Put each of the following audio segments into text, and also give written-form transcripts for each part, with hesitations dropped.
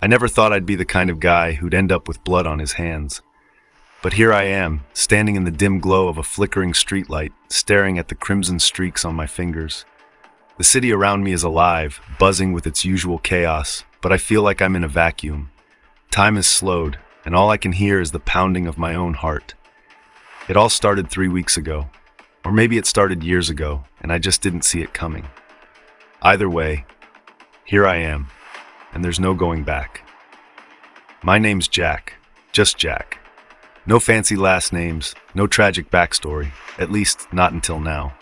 I never thought I'd be the kind of guy who'd end up with blood on his hands. But here I am, standing in the dim glow of a flickering streetlight, staring at the crimson streaks on my fingers. The city around me is alive, buzzing with its usual chaos, but I feel like I'm in a vacuum. Time is slowed, and all I can hear is the pounding of my own heart. It all started 3 weeks ago, or maybe it started years ago, and I just didn't see it coming. Either way, here I am, and there's no going back. My name's Jack, just Jack. No fancy last names, no tragic backstory, at least not until now.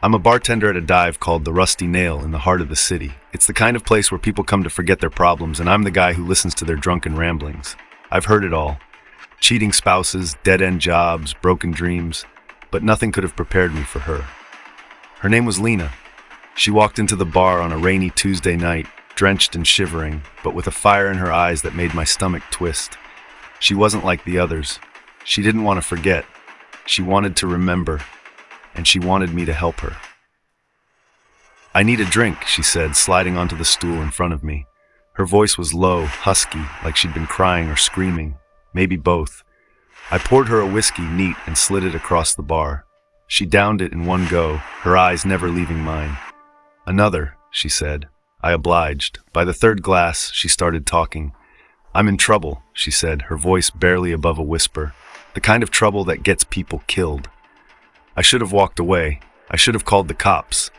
I'm a bartender at a dive called the Rusty Nail in the heart of the city. It's the kind of place where people come to forget their problems, and I'm the guy who listens to their drunken ramblings. I've heard it all. Cheating spouses, dead-end jobs, broken dreams, but nothing could have prepared me for her. Her name was Lena. She walked into the bar on a rainy Tuesday night, drenched and shivering, but with a fire in her eyes that made my stomach twist. She wasn't like the others. She didn't want to forget. She wanted to remember, and she wanted me to help her. "I need a drink," she said, sliding onto the stool in front of me. Her voice was low, husky, like she'd been crying or screaming, maybe both. I poured her a whiskey neat and slid it across the bar. She downed it in one go, her eyes never leaving mine. "Another," she said. I obliged. By the third glass, she started talking. "I'm in trouble," she said, her voice barely above a whisper. The kind of trouble that gets people killed. I should have walked away. I should have called the cops.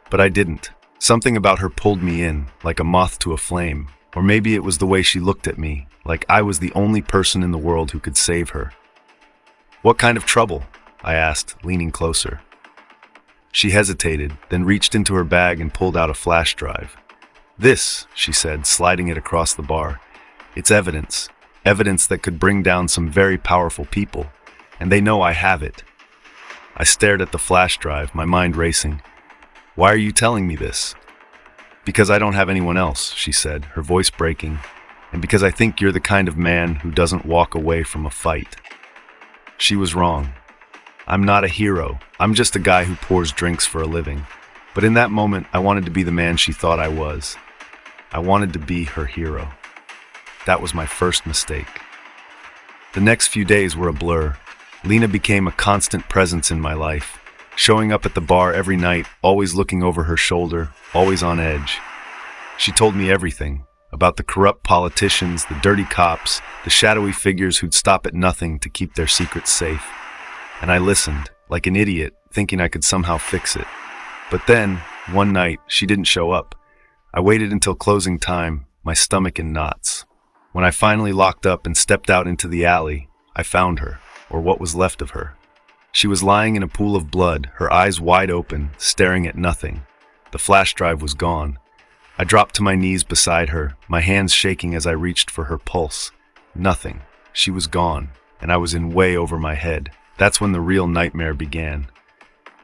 But I didn't. Something about her pulled me in, like a moth to a flame. Or maybe it was the way she looked at me, like I was the only person in the world who could save her. "What kind of trouble?" I asked, leaning closer. She hesitated, then reached into her bag and pulled out a flash drive. "This," she said, sliding it across the bar. "It's evidence. Evidence that could bring down some very powerful people. And they know I have it." I stared at the flash drive, my mind racing. "Why are you telling me this?" "Because I don't have anyone else," she said, her voice breaking. "And because I think you're the kind of man who doesn't walk away from a fight." She was wrong. I'm not a hero. I'm just a guy who pours drinks for a living. But in that moment, I wanted to be the man she thought I was. I wanted to be her hero. That was my first mistake. The next few days were a blur. Lena became a constant presence in my life, showing up at the bar every night, always looking over her shoulder, always on edge. She told me everything, about the corrupt politicians, the dirty cops, the shadowy figures who'd stop at nothing to keep their secrets safe. And I listened, like an idiot, thinking I could somehow fix it. But then, one night, she didn't show up. I waited until closing time, my stomach in knots. When I finally locked up and stepped out into the alley, I found her, or what was left of her. She was lying in a pool of blood, her eyes wide open, staring at nothing. The flash drive was gone. I dropped to my knees beside her, my hands shaking as I reached for her pulse. Nothing. She was gone, and I was in way over my head. That's when the real nightmare began.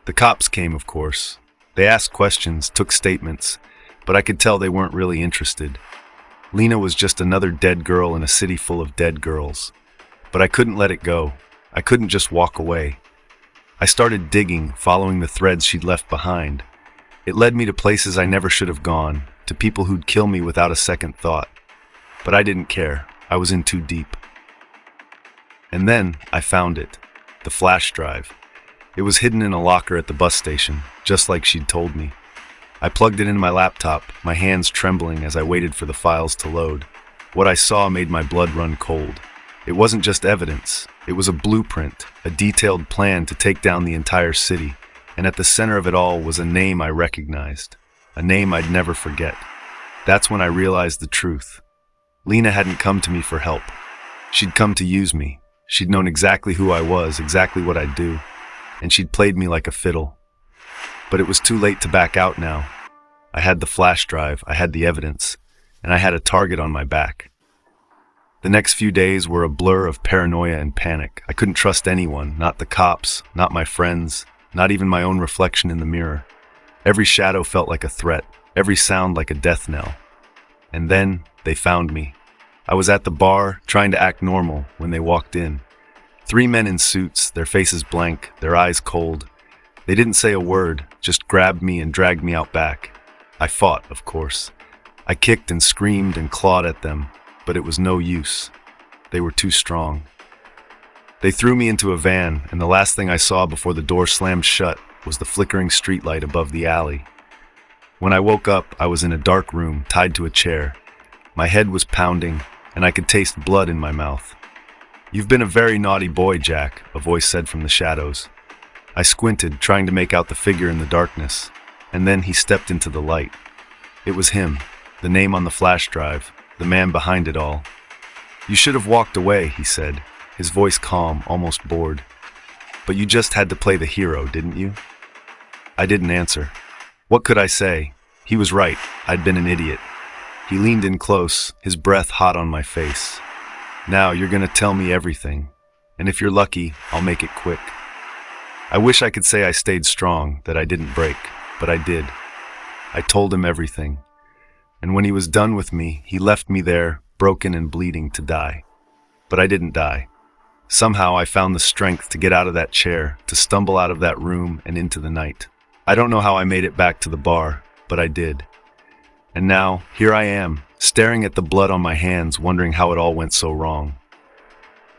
The cops came, of course. They asked questions, took statements, but I could tell they weren't really interested. Lena was just another dead girl in a city full of dead girls. But I couldn't let it go. I couldn't just walk away. I started digging, following the threads she'd left behind. It led me to places I never should have gone, to people who'd kill me without a second thought. But I didn't care. I was in too deep. And then I found it, the flash drive. It was hidden in a locker at the bus station, just like she'd told me. I plugged it in my laptop, my hands trembling as I waited for the files to load. What I saw made my blood run cold. It wasn't just evidence. It was a blueprint, a detailed plan to take down the entire city. And at the center of it all was a name I recognized, a name I'd never forget. That's when I realized the truth. Lena hadn't come to me for help. She'd come to use me. She'd known exactly who I was, exactly what I'd do, and she'd played me like a fiddle. But it was too late to back out now. I had the flash drive, I had the evidence, and I had a target on my back. The next few days were a blur of paranoia and panic. I couldn't trust anyone, not the cops, not my friends, not even my own reflection in the mirror. Every shadow felt like a threat, every sound like a death knell. And then they found me. I was at the bar, trying to act normal, when they walked in. 3 men in suits, their faces blank, their eyes cold. They didn't say a word, just grabbed me and dragged me out back. I fought, of course. I kicked and screamed and clawed at them, but it was no use. They were too strong. They threw me into a van, and the last thing I saw before the door slammed shut was the flickering streetlight above the alley. When I woke up, I was in a dark room, tied to a chair. My head was pounding, and I could taste blood in my mouth. "You've been a very naughty boy, Jack," a voice said from the shadows. I squinted, trying to make out the figure in the darkness, and then he stepped into the light. It was him, the name on the flash drive, the man behind it all. "You should have walked away," he said, his voice calm, almost bored. "But you just had to play the hero, didn't you?" I didn't answer. What could I say? He was right. I'd been an idiot. He leaned in close, his breath hot on my face. "Now you're gonna tell me everything, and if you're lucky, I'll make it quick." I wish I could say I stayed strong, that I didn't break, but I did. I told him everything. And when he was done with me, he left me there, broken and bleeding, to die. But I didn't die. Somehow I found the strength to get out of that chair, to stumble out of that room and into the night. I don't know how I made it back to the bar, but I did. And now, here I am, staring at the blood on my hands, wondering how it all went so wrong.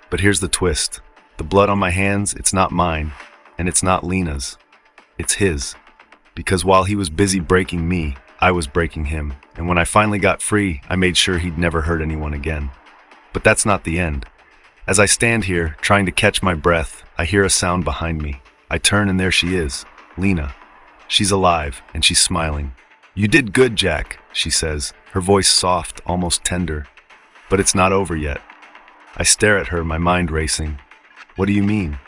But here's the twist. The blood on my hands, it's not mine, and it's not Lena's. It's his. Because while he was busy breaking me, I was breaking him, and when I finally got free, I made sure he'd never hurt anyone again. But that's not the end. As I stand here, trying to catch my breath, I hear a sound behind me. I turn and there she is, Lena. She's alive, and she's smiling. "You did good, Jack," she says, her voice soft, almost tender. But it's not over yet. I stare at her, my mind racing. "What do you mean?"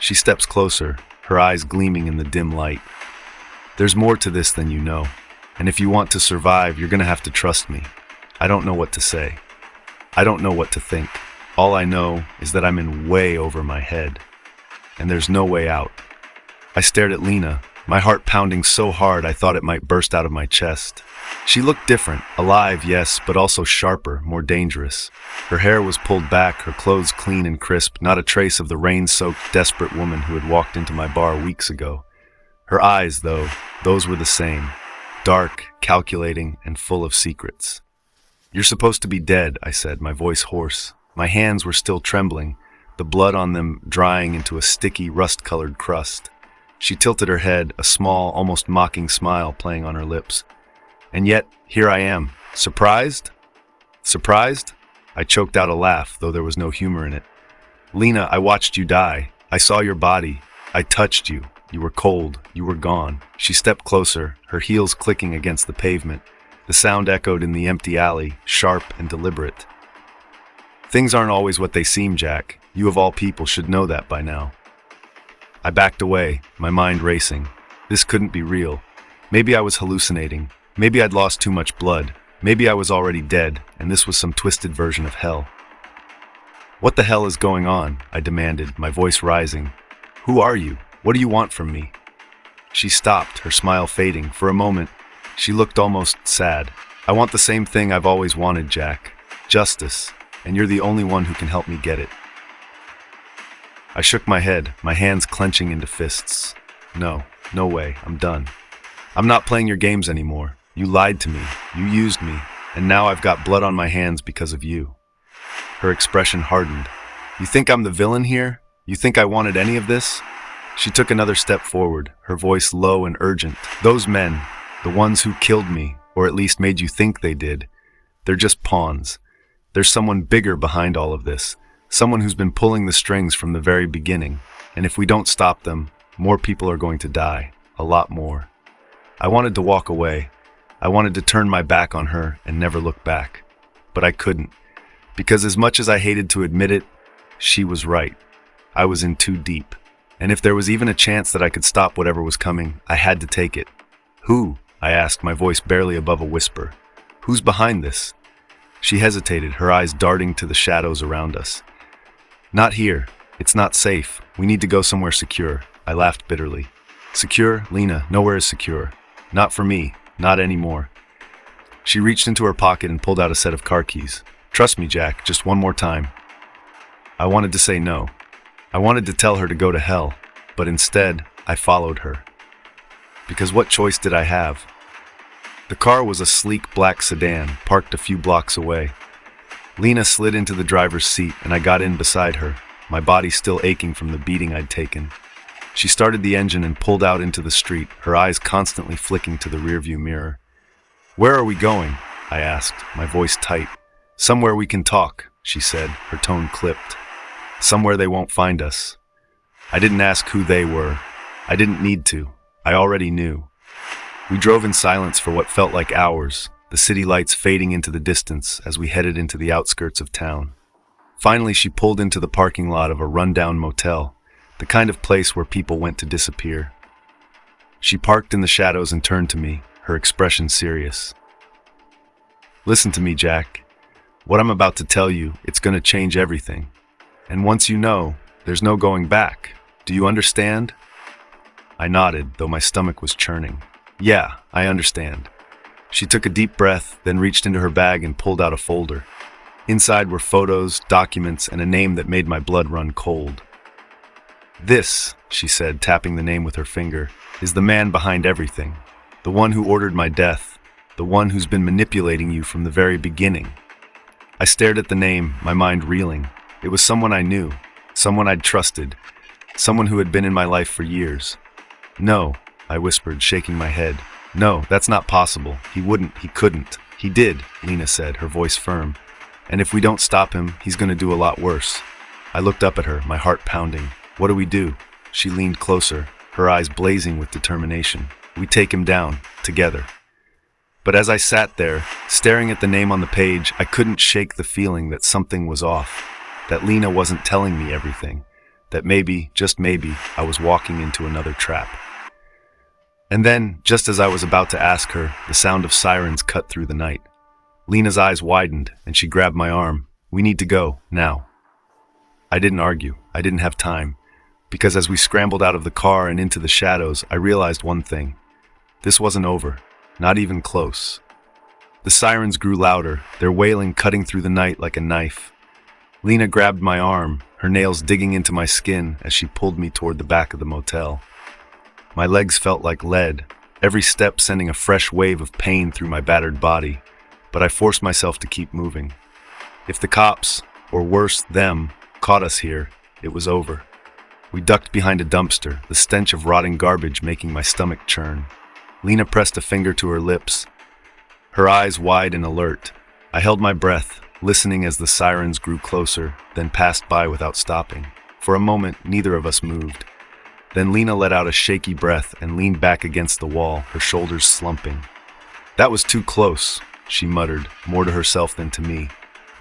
She steps closer, her eyes gleaming in the dim light. "There's more to this than you know, and if you want to survive, you're gonna have to trust me. I don't know what to say. I don't know what to think. All I know is that I'm in way over my head, and there's no way out." I stared at Lena, my heart pounding so hard I thought it might burst out of my chest. She looked different, alive, yes, but also sharper, more dangerous. Her hair was pulled back, her clothes clean and crisp, not a trace of the rain-soaked, desperate woman who had walked into my bar weeks ago. Her eyes, though, those were the same. Dark, calculating, and full of secrets. "You're supposed to be dead," I said, my voice hoarse. My hands were still trembling, the blood on them drying into a sticky, rust-colored crust. She tilted her head, a small, almost mocking smile playing on her lips. "And yet, here I am. Surprised?" "Surprised?" I choked out a laugh, though there was no humor in it. "Lena, I watched you die. I saw your body. I touched you. You were cold. You were gone." She stepped closer, her heels clicking against the pavement. The sound echoed in the empty alley, sharp and deliberate. "Things aren't always what they seem, Jack. You of all people should know that by now." I backed away, my mind racing. This couldn't be real. Maybe I was hallucinating. Maybe I'd lost too much blood. Maybe I was already dead, and this was some twisted version of hell. "What the hell is going on?" I demanded, my voice rising. "Who are you? What do you want from me?" She stopped, her smile fading. For a moment, she looked almost sad. "I want the same thing I've always wanted, Jack. Justice. And you're the only one who can help me get it." I shook my head, my hands clenching into fists. "No, no way, I'm done. I'm not playing your games anymore. You lied to me, you used me, and now I've got blood on my hands because of you." Her expression hardened. "You think I'm the villain here? You think I wanted any of this?" She took another step forward, her voice low and urgent. "Those men, the ones who killed me, or at least made you think they did, they're just pawns. There's someone bigger behind all of this. Someone who's been pulling the strings from the very beginning, and if we don't stop them, more people are going to die, a lot more." I wanted to walk away. I wanted to turn my back on her and never look back. But I couldn't, because as much as I hated to admit it, she was right. I was in too deep, and if there was even a chance that I could stop whatever was coming, I had to take it. "Who?" I asked, my voice barely above a whisper. "Who's behind this?" She hesitated, her eyes darting to the shadows around us. "Not here. It's not safe. We need to go somewhere secure." I laughed bitterly. "Secure? Lena, nowhere is secure. Not for me. Not anymore." She reached into her pocket and pulled out a set of car keys. "Trust me, Jack, just one more time." I wanted to say no. I wanted to tell her to go to hell, but instead, I followed her. Because what choice did I have? The car was a sleek black sedan, parked a few blocks away. Lena slid into the driver's seat, and I got in beside her, my body still aching from the beating I'd taken. She started the engine and pulled out into the street, her eyes constantly flicking to the rearview mirror. "Where are we going?" I asked, my voice tight. "Somewhere we can talk," she said, her tone clipped. "Somewhere they won't find us." I didn't ask who they were. I didn't need to. I already knew. We drove in silence for what felt like hours, the city lights fading into the distance as we headed into the outskirts of town. Finally, she pulled into the parking lot of a rundown motel, the kind of place where people went to disappear. She parked in the shadows and turned to me, her expression serious. "Listen to me, Jack. What I'm about to tell you, it's going to change everything. And once you know, there's no going back. Do you understand?" I nodded, though my stomach was churning. "Yeah, I understand." She took a deep breath, then reached into her bag and pulled out a folder. Inside were photos, documents, and a name that made my blood run cold. "This," she said, tapping the name with her finger, "is the man behind everything. The one who ordered my death. The one who's been manipulating you from the very beginning." I stared at the name, my mind reeling. It was someone I knew, someone I'd trusted, someone who had been in my life for years. "No," I whispered, shaking my head. "No, that's not possible. He wouldn't, he couldn't." "He did," Lena said, her voice firm. "And if we don't stop him, he's going to do a lot worse." I looked up at her, my heart pounding. "What do we do?" She leaned closer, her eyes blazing with determination. "We take him down, together." But as I sat there, staring at the name on the page, I couldn't shake the feeling that something was off, that Lena wasn't telling me everything, that maybe, just maybe, I was walking into another trap. And then, just as I was about to ask her, the sound of sirens cut through the night. Lena's eyes widened, and she grabbed my arm. "We need to go, now." I didn't argue. I didn't have time. Because as we scrambled out of the car and into the shadows, I realized one thing. This wasn't over. Not even close. The sirens grew louder, their wailing cutting through the night like a knife. Lena grabbed my arm, her nails digging into my skin as she pulled me toward the back of the motel. My legs felt like lead, every step sending a fresh wave of pain through my battered body, but I forced myself to keep moving. If the cops, or worse, them, caught us here, it was over. We ducked behind a dumpster, the stench of rotting garbage making my stomach churn. Lena pressed a finger to her lips, her eyes wide and alert. I held my breath, listening as the sirens grew closer, then passed by without stopping. For a moment, neither of us moved. Then Lena let out a shaky breath and leaned back against the wall, her shoulders slumping. "That was too close," she muttered, more to herself than to me.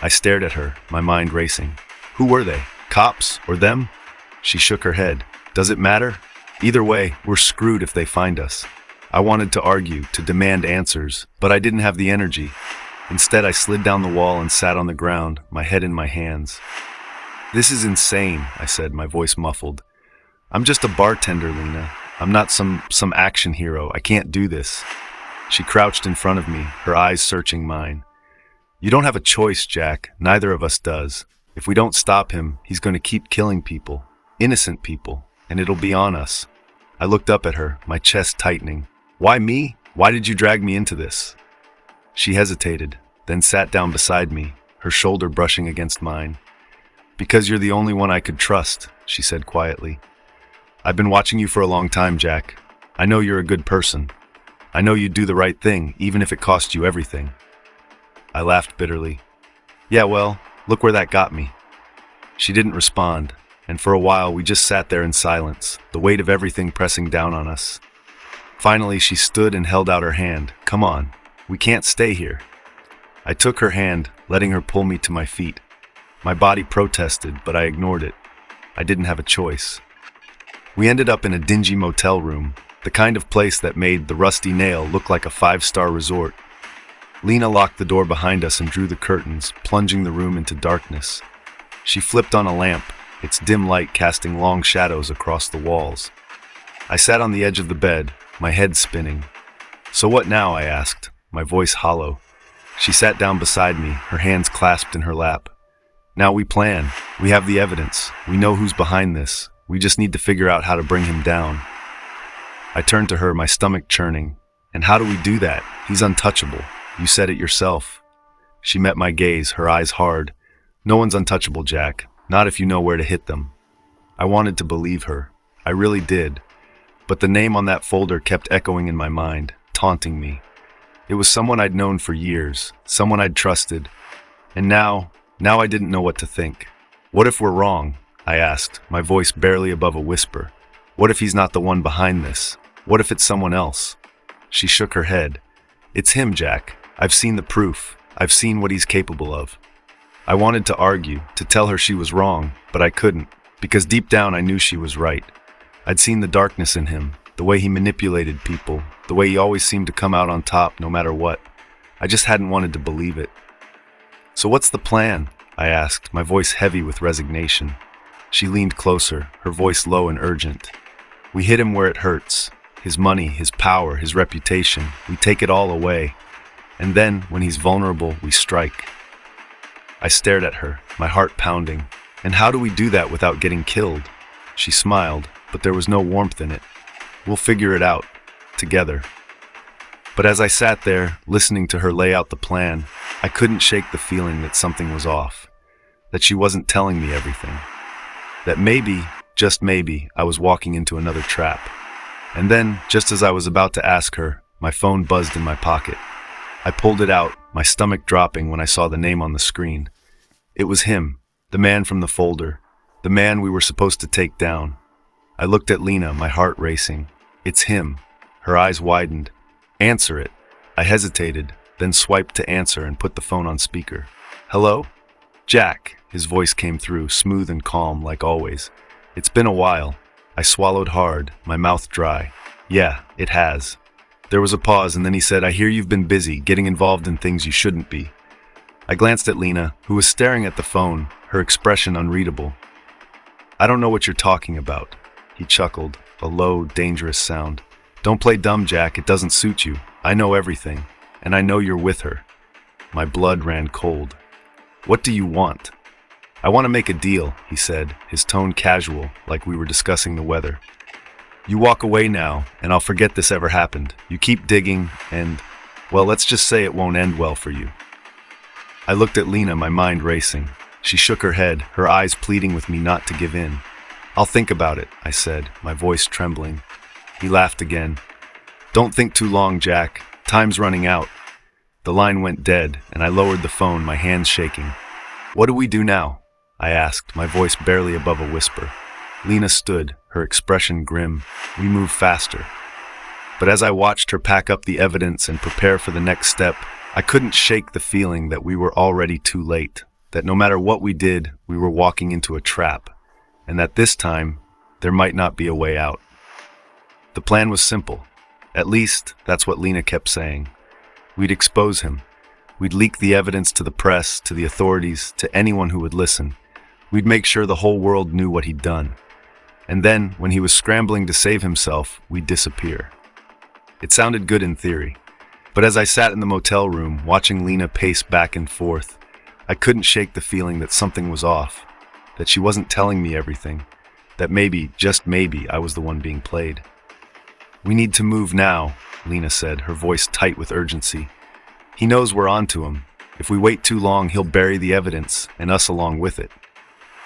I stared at her, my mind racing. Who were they? Cops? Or them? She shook her head. "Does it matter? Either way, we're screwed if they find us." I wanted to argue, to demand answers, but I didn't have the energy. Instead, I slid down the wall and sat on the ground, my head in my hands. "This is insane," I said, my voice muffled. "I'm just a bartender, Lena. I'm not some action hero. I can't do this." She crouched in front of me, her eyes searching mine. "You don't have a choice, Jack. Neither of us does. If we don't stop him, he's going to keep killing people, innocent people, and it'll be on us." I looked up at her, my chest tightening. "Why me? Why did you drag me into this?" She hesitated, then sat down beside me, her shoulder brushing against mine. "Because you're the only one I could trust," she said quietly. "I've been watching you for a long time, Jack. I know you're a good person. I know you'd do the right thing, even if it cost you everything." I laughed bitterly. "Yeah, well, look where that got me." She didn't respond, and for a while we just sat there in silence, the weight of everything pressing down on us. Finally, she stood and held out her hand. "Come on, we can't stay here." I took her hand, letting her pull me to my feet. My body protested, but I ignored it. I didn't have a choice. We ended up in a dingy motel room, the kind of place that made the Rusty Nail look like a five-star resort. Lena locked the door behind us and drew the curtains, plunging the room into darkness. She flipped on a lamp, its dim light casting long shadows across the walls. I sat on the edge of the bed, my head spinning. "So what now?" I asked, my voice hollow. She sat down beside me, her hands clasped in her lap. "Now we plan. We have the evidence. We know who's behind this. We just need to figure out how to bring him down." I turned to her, my stomach churning. And how do we do that? He's untouchable. You said it yourself. She met my gaze, her eyes hard. No one's untouchable, Jack. Not if you know where to hit them. I wanted to believe her. I really did. But the name on that folder kept echoing in my mind, taunting me. It was someone I'd known for years, someone I'd trusted. And now I didn't know what to think. What if we're wrong? I asked, my voice barely above a whisper. What if he's not the one behind this? What if it's someone else? She shook her head. It's him, Jack. I've seen the proof. I've seen what he's capable of. I wanted to argue, to tell her she was wrong, but I couldn't, because deep down I knew she was right. I'd seen the darkness in him, the way he manipulated people, the way he always seemed to come out on top no matter what. I just hadn't wanted to believe it. So what's the plan? I asked, my voice heavy with resignation. She leaned closer, her voice low and urgent. We hit him where it hurts. His money, his power, his reputation. We take it all away. And then, when he's vulnerable, we strike. I stared at her, my heart pounding. And how do we do that without getting killed? She smiled, but there was no warmth in it. We'll figure it out, together. But as I sat there, listening to her lay out the plan, I couldn't shake the feeling that something was off. That she wasn't telling me everything. That maybe, just maybe, I was walking into another trap. And then, just as I was about to ask her, my phone buzzed in my pocket. I pulled it out, my stomach dropping when I saw the name on the screen. It was him, the man from the folder, the man we were supposed to take down. I looked at Lena, my heart racing. It's him. Her eyes widened. Answer it. I hesitated, then swiped to answer and put the phone on speaker. Hello? Jack, his voice came through, smooth and calm, like always. It's been a while. I swallowed hard, my mouth dry. Yeah, it has. There was a pause, and then he said, I hear you've been busy, getting involved in things you shouldn't be. I glanced at Lena, who was staring at the phone, her expression unreadable. I don't know what you're talking about. He chuckled, a low, dangerous sound. Don't play dumb, Jack, it doesn't suit you. I know everything, and I know you're with her. My blood ran cold. What do you want? I want to make a deal, he said, his tone casual, like we were discussing the weather. You walk away now, and I'll forget this ever happened. You keep digging, and, well, let's just say it won't end well for you. I looked at Lena, my mind racing. She shook her head, her eyes pleading with me not to give in. I'll think about it, I said, my voice trembling. He laughed again. Don't think too long, Jack. Time's running out. The line went dead, and I lowered the phone, my hands shaking. What do we do now? I asked, my voice barely above a whisper. Lena stood, her expression grim. We moved faster. But as I watched her pack up the evidence and prepare for the next step, I couldn't shake the feeling that we were already too late, that no matter what we did, we were walking into a trap, and that this time, there might not be a way out. The plan was simple. At least, that's what Lena kept saying. We'd expose him. We'd leak the evidence to the press, to the authorities, to anyone who would listen. We'd make sure the whole world knew what he'd done. And then, when he was scrambling to save himself, we'd disappear. It sounded good in theory. But as I sat in the motel room, watching Lena pace back and forth, I couldn't shake the feeling that something was off, that she wasn't telling me everything, that maybe, just maybe, I was the one being played. We need to move now, Lena said, her voice tight with urgency. He knows we're onto him. If we wait too long, he'll bury the evidence, and us along with it.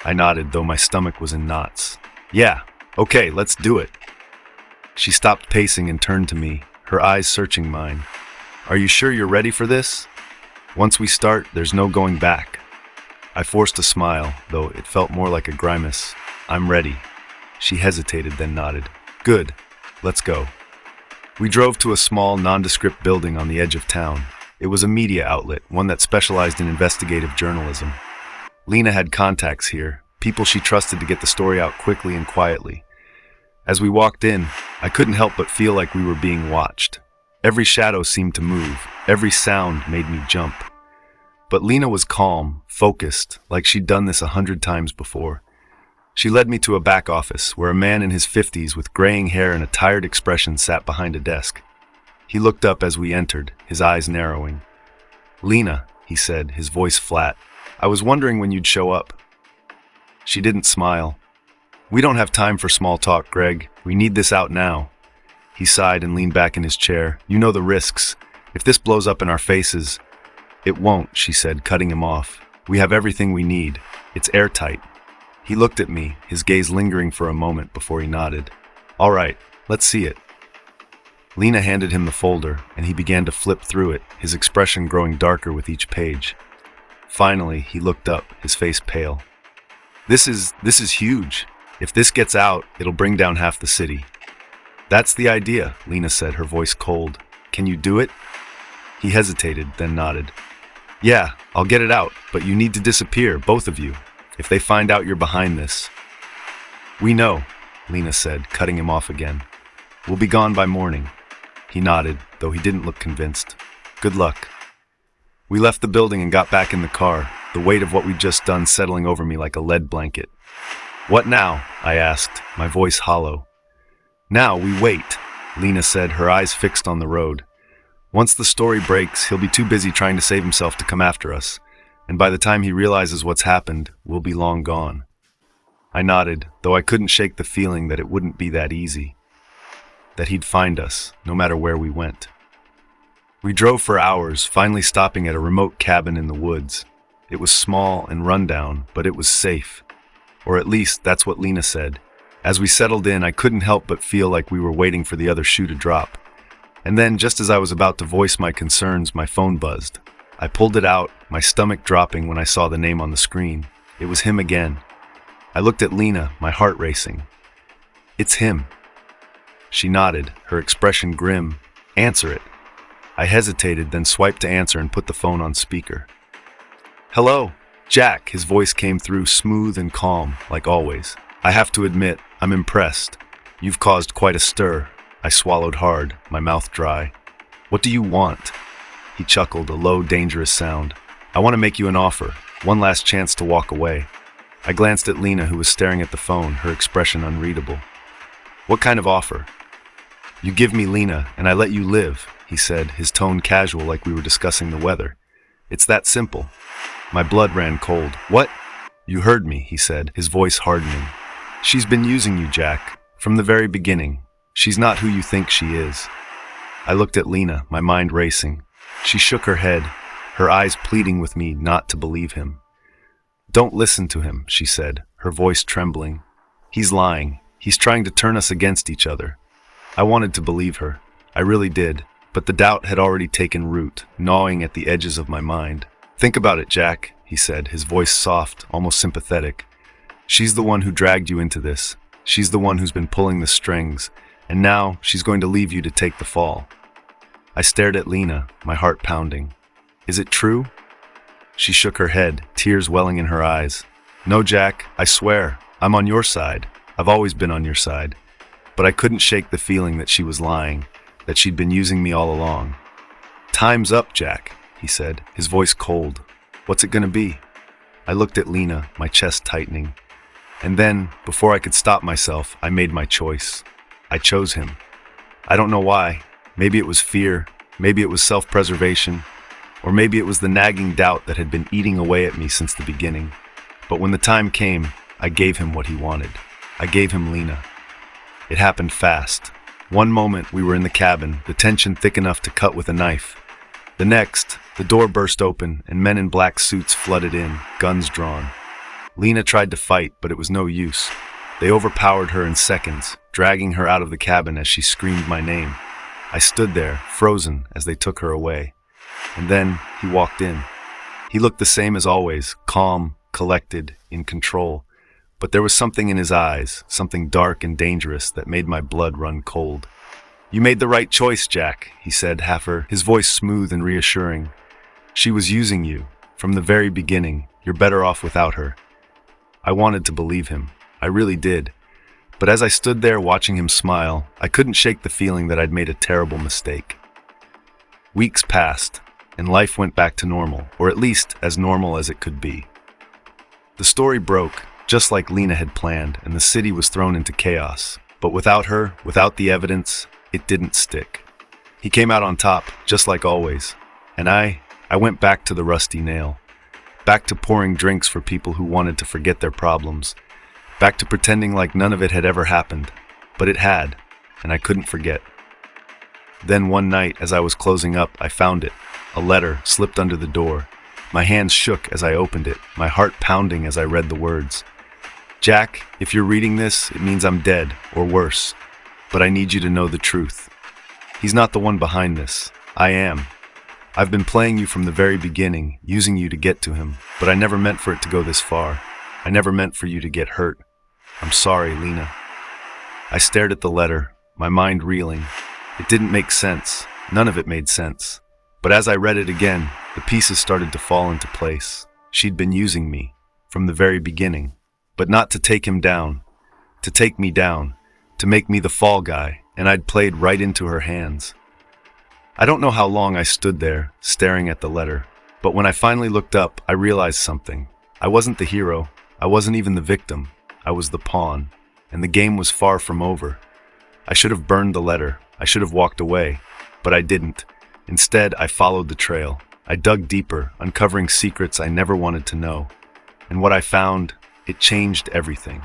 I nodded, though my stomach was in knots. Yeah, okay, let's do it. She stopped pacing and turned to me, her eyes searching mine. Are you sure you're ready for this? Once we start, there's no going back. I forced a smile, though it felt more like a grimace. I'm ready. She hesitated, then nodded. Good. Let's go. We drove to a small, nondescript building on the edge of town. It was a media outlet, one that specialized in investigative journalism. Lena had contacts here, people she trusted to get the story out quickly and quietly. As we walked in, I couldn't help but feel like we were being watched. Every shadow seemed to move, every sound made me jump. But Lena was calm, focused, like she'd done this 100 times before. She led me to a back office, where a man in his 50s with graying hair and a tired expression sat behind a desk. He looked up as we entered, his eyes narrowing. Lena, he said, his voice flat, I was wondering when you'd show up. She didn't smile. We don't have time for small talk, Greg. We need this out now. He sighed and leaned back in his chair. You know the risks. If this blows up in our faces... It won't, she said, cutting him off. We have everything we need. It's airtight. He looked at me, his gaze lingering for a moment before he nodded. All right, let's see it. Lena handed him the folder, and he began to flip through it, his expression growing darker with each page. Finally, he looked up, his face pale. This is huge. If this gets out, it'll bring down half the city. That's the idea, Lena said, her voice cold. Can you do it? He hesitated, then nodded. Yeah, I'll get it out, but you need to disappear, both of you, if they find out you're behind this. We know, Lena said, cutting him off again. We'll be gone by morning. He nodded, though he didn't look convinced. Good luck. We left the building and got back in the car, the weight of what we'd just done settling over me like a lead blanket. What now? I asked, my voice hollow. Now we wait, Lena said, her eyes fixed on the road. Once the story breaks, he'll be too busy trying to save himself to come after us, and by the time he realizes what's happened, we'll be long gone. I nodded, though I couldn't shake the feeling that it wouldn't be that easy. That he'd find us, no matter where we went. We drove for hours, finally stopping at a remote cabin in the woods. It was small and rundown, but it was safe. Or at least, that's what Lena said. As we settled in, I couldn't help but feel like we were waiting for the other shoe to drop. And then, just as I was about to voice my concerns, my phone buzzed. I pulled it out, my stomach dropping when I saw the name on the screen. It was him again. I looked at Lena, my heart racing. It's him. She nodded, her expression grim. Answer it. I hesitated, then swiped to answer and put the phone on speaker. Hello, Jack, his voice came through smooth and calm, like always. I have to admit, I'm impressed. You've caused quite a stir. I swallowed hard, my mouth dry. What do you want? He chuckled, a low, dangerous sound. I want to make you an offer, one last chance to walk away. I glanced at Lena, who was staring at the phone, her expression unreadable. What kind of offer? You give me Lena, and I let you live, he said, his tone casual like we were discussing the weather. It's that simple. My blood ran cold. What? You heard me, he said, his voice hardening. She's been using you, Jack, from the very beginning. She's not who you think she is. I looked at Lena, my mind racing. She shook her head, her eyes pleading with me not to believe him. Don't listen to him, she said, her voice trembling. He's lying. He's trying to turn us against each other. I wanted to believe her. I really did, but the doubt had already taken root, gnawing at the edges of my mind. Think about it, Jack, he said, his voice soft, almost sympathetic. She's the one who dragged you into this. She's the one who's been pulling the strings. And now, she's going to leave you to take the fall. I stared at Lena, my heart pounding. Is it true? She shook her head, tears welling in her eyes. No, Jack, I swear, I'm on your side. I've always been on your side. But I couldn't shake the feeling that she was lying, that she'd been using me all along. Time's up, Jack, he said, his voice cold. What's it gonna be? I looked at Lena, my chest tightening. And then, before I could stop myself, I made my choice. I chose him. I don't know why. Maybe it was fear, maybe it was self-preservation, or maybe it was the nagging doubt that had been eating away at me since the beginning. But when the time came, I gave him what he wanted. I gave him Lena. It happened fast. One moment we were in the cabin, the tension thick enough to cut with a knife. The next, the door burst open and men in black suits flooded in, guns drawn. Lena tried to fight, but it was no use. They overpowered her in seconds, dragging her out of the cabin as she screamed my name. I stood there, frozen, as they took her away. And then he walked in. He looked the same as always, calm, collected, in control. But there was something in his eyes, something dark and dangerous that made my blood run cold. You made the right choice, Jack, he said, his voice smooth and reassuring. She was using you. From the very beginning, you're better off without her. I wanted to believe him. I really did. But as I stood there watching him smile, I couldn't shake the feeling that I'd made a terrible mistake. Weeks passed, and life went back to normal, or at least as normal as it could be. The story broke, just like Lena had planned, and the city was thrown into chaos. But without her, without the evidence, it didn't stick. He came out on top, just like always. And I went back to the rusty nail. Back to pouring drinks for people who wanted to forget their problems. Back to pretending like none of it had ever happened. But it had, and I couldn't forget. Then one night, as I was closing up, I found it. A letter slipped under the door. My hands shook as I opened it, my heart pounding as I read the words. Jack, if you're reading this, it means I'm dead, or worse. But I need you to know the truth. He's not the one behind this. I am. I've been playing you from the very beginning, using you to get to him, but I never meant for it to go this far. I never meant for you to get hurt. I'm sorry, Lena. I stared at the letter, my mind reeling. It didn't make sense. None of it made sense. But as I read it again, the pieces started to fall into place. She'd been using me, from the very beginning. But not to take him down, to take me down, to make me the fall guy, and I'd played right into her hands. I don't know how long I stood there, staring at the letter, but when I finally looked up, I realized something. I wasn't the hero, I wasn't even the victim, I was the pawn, and the game was far from over. I should have burned the letter, I should have walked away, but I didn't. Instead, I followed the trail. I dug deeper, uncovering secrets I never wanted to know. And what I found, it changed everything.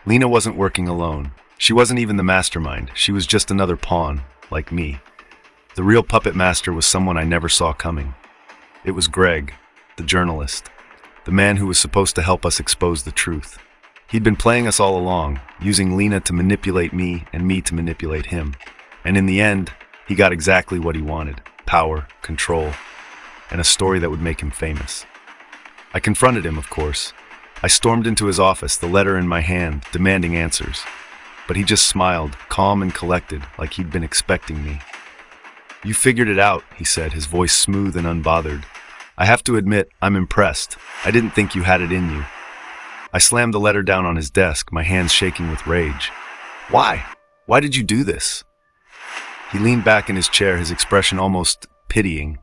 Lena wasn't working alone. She wasn't even the mastermind. She was just another pawn, like me. The real puppet master was someone I never saw coming. It was Greg, the journalist, the man who was supposed to help us expose the truth. He'd been playing us all along, using Lena to manipulate me and me to manipulate him. And in the end, he got exactly what he wanted: power, control, and a story that would make him famous. I confronted him, of course. I stormed into his office, the letter in my hand, demanding answers. But he just smiled, calm and collected, like he'd been expecting me. You figured it out, he said, his voice smooth and unbothered. I have to admit, I'm impressed. I didn't think you had it in you. I slammed the letter down on his desk, my hands shaking with rage. Why? Why did you do this? He leaned back in his chair, his expression almost pitying.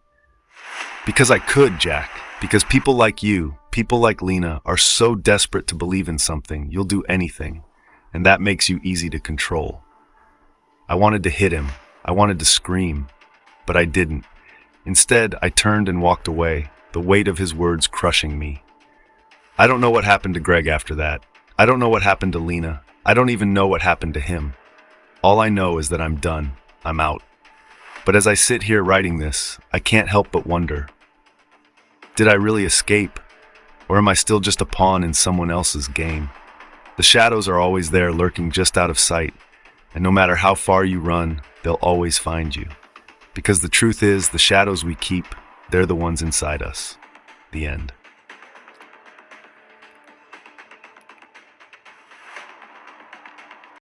Because I could, Jack. Because people like you, people like Lena, are so desperate to believe in something, you'll do anything. And that makes you easy to control. I wanted to hit him. I wanted to scream. But I didn't. Instead, I turned and walked away, the weight of his words crushing me. I don't know what happened to Greg after that. I don't know what happened to Lena. I don't even know what happened to him. All I know is that I'm done. I'm out. But as I sit here writing this, I can't help but wonder. Did I really escape? Or am I still just a pawn in someone else's game? The shadows are always there, lurking just out of sight. And no matter how far you run, they'll always find you. Because the truth is, the shadows we keep, they're the ones inside us. The end.